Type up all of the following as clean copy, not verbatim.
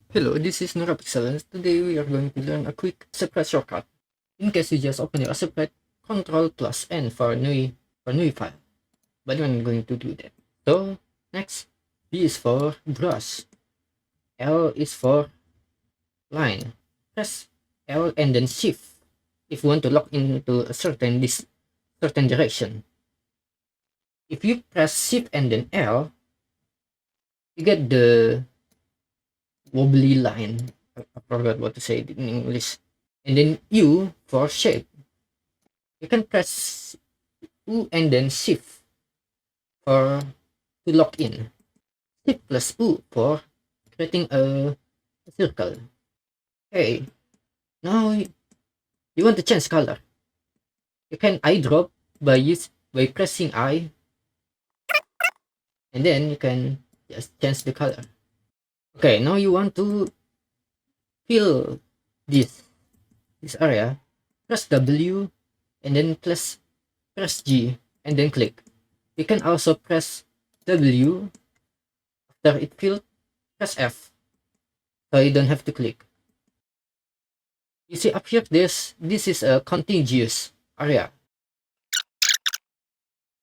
Hello, this is NeuroPixel. Today we are going to learn a quick Aseprite shortcut. In case you just open your Aseprite, Ctrl plus N for new file. But I'm going to do that. So next, B is for brush, L is for line. Press L and then Shift if you want to lock into a certain direction. If you press Shift and then L, you get the wobbly line. I forgot what to say it in English. And then U for shape. You can press U and then Shift for to lock in. Shift plus U for creating a circle. Okay, now you want to change color. You can eye drop by pressing I, and then you can just change the color. Okay, now you want to fill this area. Press W and then press G and then click. You can also press W after it filled, press F, so you don't have to click. You see up here, this is a contiguous area.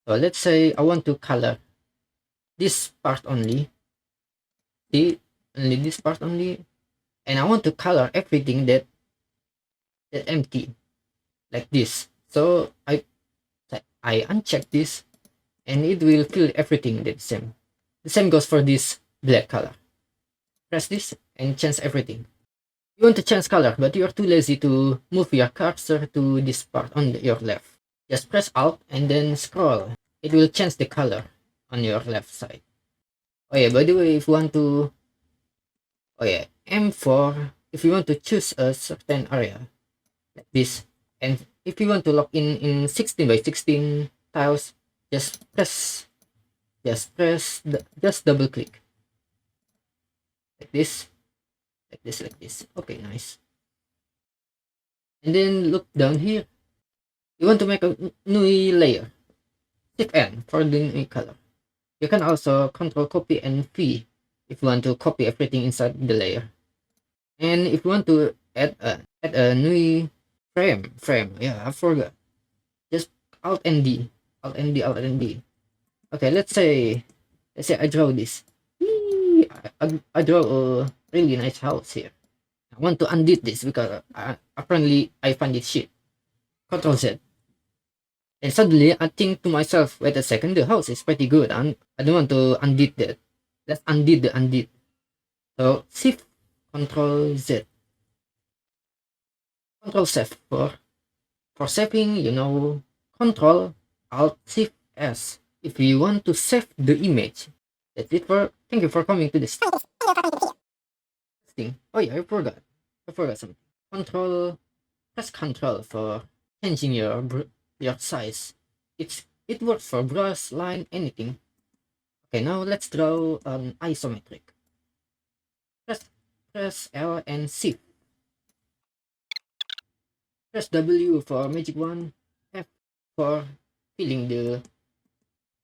So let's say I want to color this part only. See, only this part only, and I want to color everything that empty, like this. So I uncheck this, and it will fill everything the same. The same goes for this black color. Press this and change everything. You want to change color, but you are too lazy to move your cursor to this part on your left. Just press Alt and then scroll. It will change the color on your left side. Oh yeah, by the way, if you want to... Oh yeah, M4, if you want to choose a certain area, like this. And if you want to lock in 16 by 16 tiles, just double click. Like this. Like this. Okay, nice. And then look down here. You want to make a new layer. Shift N for the new color. You can also control copy and V if you want to copy everything inside the layer. And if you want to add a new frame. Yeah, I forgot. Just Alt and D. Okay, let's say I draw this. I draw a really nice house here. I want to undo this because apparently I find it shit. Control Z. And suddenly I think to myself, wait a second, the house is pretty good. I don't want to undo that. Let's undo the undo. So Shift Control Z. Control Save for saving, Control Alt Shift S. If you want to save the image. That's it for thank you for coming to this thing. Oh yeah, I forgot something. Press Control for changing your size. It works for brush, line, anything. Okay, now let's draw an isometric. Press L and Shift. Press W for magic wand, F for filling the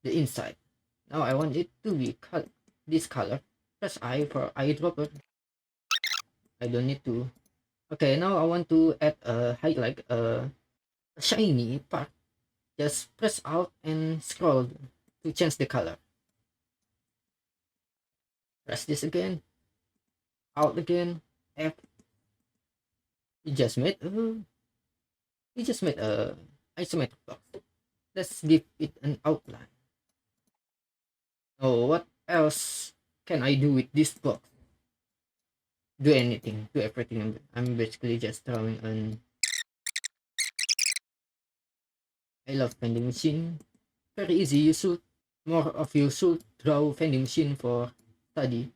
inside. Now I want it to be this color. Press I for eyedropper. I don't need to. Okay, now I want to add a highlight, a shiny part. Just press Alt and scroll to change the color. Press this again. Alt again. F. You just made a isometric box. Let's give it an outline. Oh, what else can I do with this box? Do anything, do everything. I'm basically just drawing an... I love vending machine. Very easy. More of you should draw vending machine for study.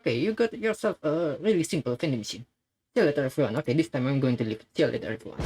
Okay, you got yourself a really simple vending machine. See you later, everyone. Okay, this time I'm going to leave. See you later, everyone.